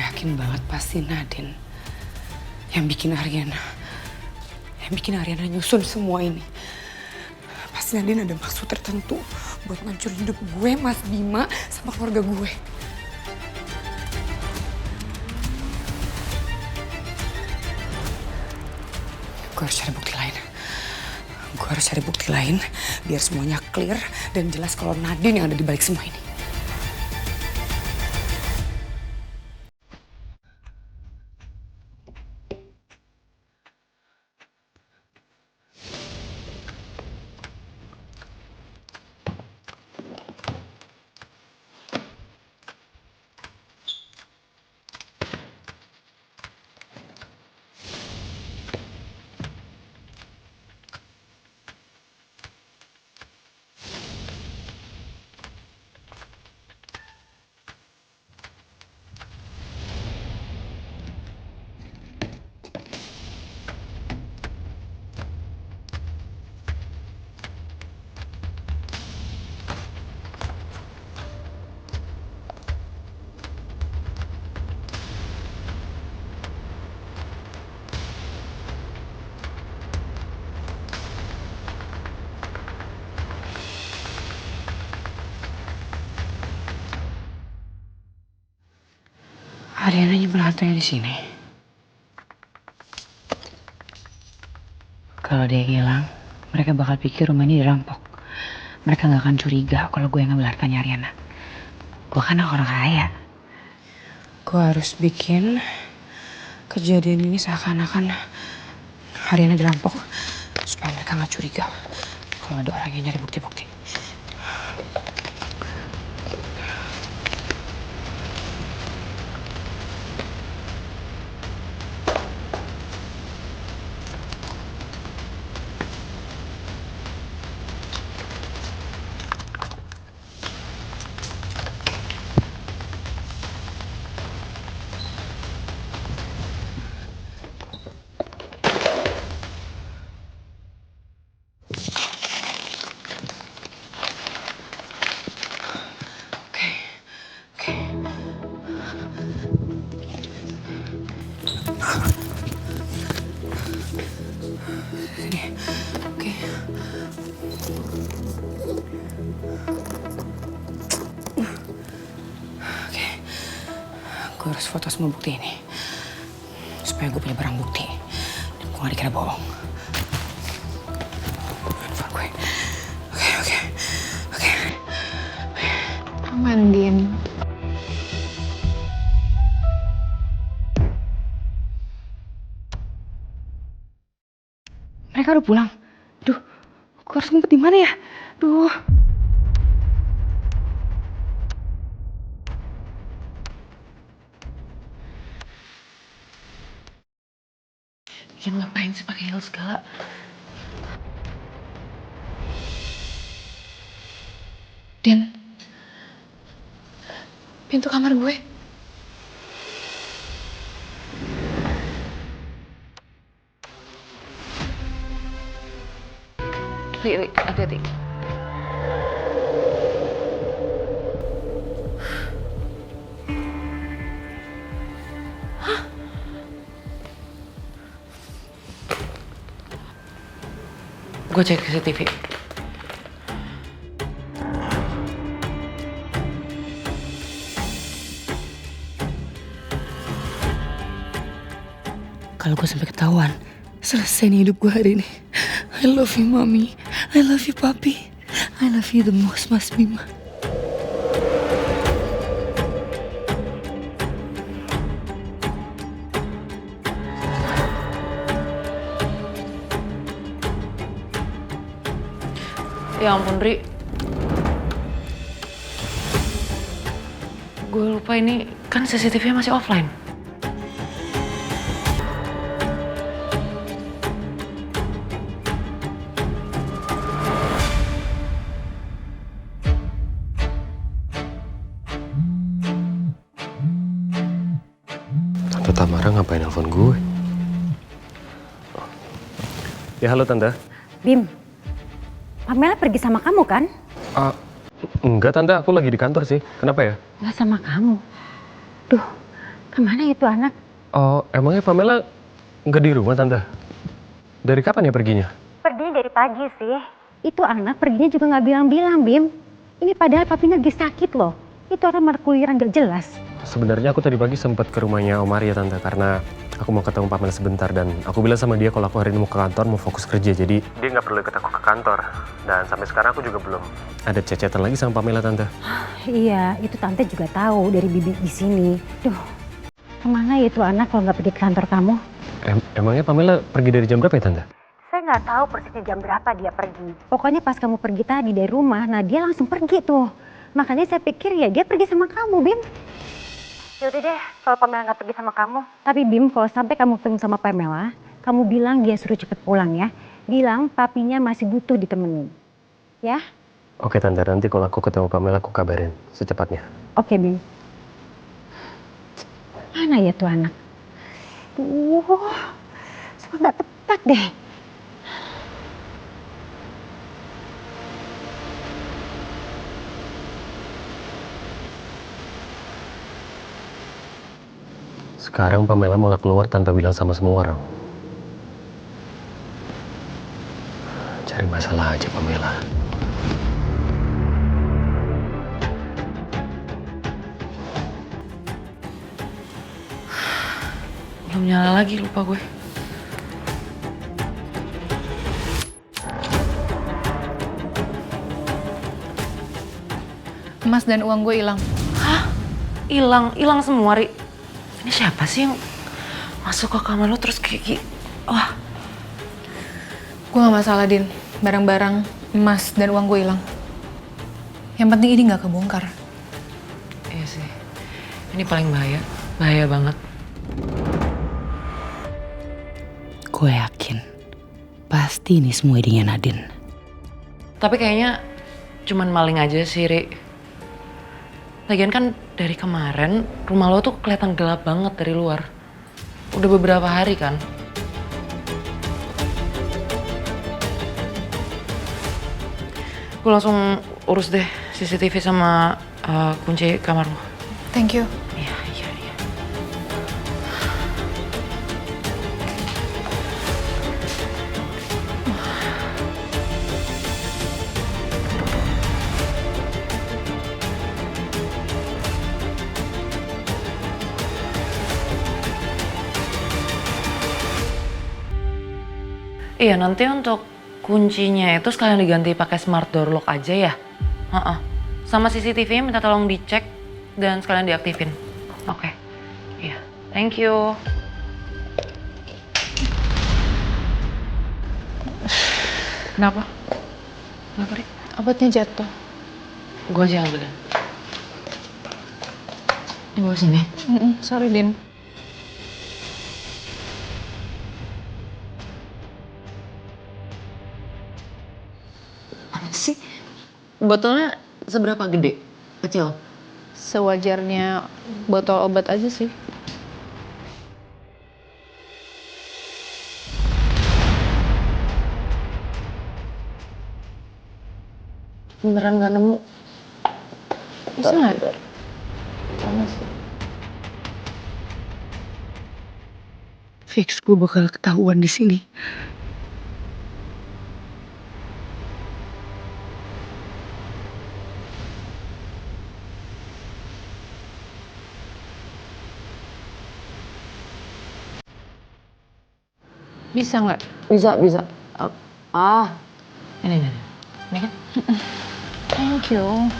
Gue yakin banget pasti Nadine yang bikin Ariana nyusun semua ini. Pasti Nadine ada maksud tertentu buat ngancurin hidup gue, Mas Bima, sama keluarga gue. Gue harus cari bukti lain. Gue harus cari bukti lain biar semuanya clear dan jelas kalau Nadine yang ada di balik semua ini. Ariana nyimpen hartanya di sini. Kalau dia hilang, mereka bakal pikir rumah ini dirampok. Mereka nggak akan curiga kalau gue yang ngambil hartanya Ariana. Gue kan orang kaya. Gue harus bikin kejadian ini seakan-akan Ariana dirampok supaya mereka nggak curiga kalau ada orang yang nyari bukti-bukti. Oke. Gue harus foto semua bukti ini supaya gue punya barang bukti dan gue gak dikira bohong. Handphone gue. Oke. Aman, Din. Mereka udah pulang. Duh, gue harus ngumpet di mana ya? Duh. Yang ngapain sih pakai heels segala? Din, pintu kamar gue. Li, hati-hati. Gue cek CCTV. Kalau gue sampai ketahuan, selesai nih hidup gue hari ini. I love you, Mami. I love you, Papi. I love you the most, Mas Bima. Ya ampun, Ri. Gue lupa ini kan CCTV masih offline. Tante Tamara ngapain nelfon gue? Ya halo Tante. Bim, Pamela pergi sama kamu kan? Enggak Tante, aku lagi di kantor sih. Kenapa ya? Nggak sama kamu. Duh, Kemana itu anak? Oh, emangnya Pamela nggak di rumah, Tante? Dari kapan ya perginya? Perginya dari pagi sih. Itu anak perginya juga nggak bilang-bilang, Bim. Ini padahal papinya lagi sakit loh. Itu orang malah keluyuran gak jelas. Sebenarnya aku tadi pagi sempat ke rumahnya Om Arya, Tante, karena aku mau ketemu Pamela sebentar dan aku bilang sama dia kalau aku hari ini mau ke kantor, mau fokus kerja. Jadi dia nggak perlu ikut aku ke kantor. Dan sampai sekarang aku juga belum ada chat-chatan lagi sama Pamela, Tante. Iya, itu tante juga tahu dari bibi di sini. Duh, kemana ya itu anak kalau nggak pergi ke kantor kamu? Emangnya Pamela pergi dari jam berapa ya, Tante? Saya nggak tahu persisnya jam berapa dia pergi. Pokoknya pas kamu pergi tadi dari rumah, nah dia langsung pergi tuh. Makanya saya pikir ya dia pergi sama kamu, Bim. Yaudah deh, kalau Pamela nggak pergi sama kamu. Tapi Bim, kalau sampai kamu ketemu sama Pamela, kamu bilang dia suruh cepet pulang ya. Bilang papinya masih butuh ditemenin. Ya? Oke, Tante, nanti kalau aku ketemu Pamela aku kabarin secepatnya. Oke, Bim. Mana ya tuh anak? Semua nggak tepat deh. Sekarang Pamela malah keluar tanpa bilang sama semua orang. Cari masalah aja Pamela. Belum nyala lagi, lupa gue. Emas dan uang gue hilang. Hah? Hilang semua, Ri. Ini siapa sih yang masuk ke kamar lo terus kayak wah. Gue gak masalah, Din. Barang-barang, emas, dan uang gue hilang. Yang penting ini gak kebongkar. Iya sih. Ini paling bahaya. Bahaya banget. Gue yakin. Pasti ini semua idenya Nadine. Tapi kayaknya cuman maling aja sih, Ri. Lagian kan dari kemarin rumah lo tuh kelihatan gelap banget dari luar. Udah beberapa hari kan. Gue langsung urus deh CCTV sama kunci kamar lo. Thank you. Iya, iya, iya. Iya, nanti untuk kuncinya itu sekalian diganti pakai smart door lock aja ya. Heeh. Sama CCTV-nya minta tolong dicek dan sekalian diaktifin. Oke. Iya. Thank you. Kenapa? Kenapa, Rik? Obatnya jatuh. Gue aja yang ambilin. Ini bawa sini. Sorry, Din. Apa sih? Botolnya seberapa gede? Kecil? Sewajarnya botol obat aja sih. Beneran gak nemu? Bisa nggak? Sama sih. Fix gue bakal ketahuan di sini. Bisa nggak? Bisa, bisa. Ah, ini. Ini kan? Thank you.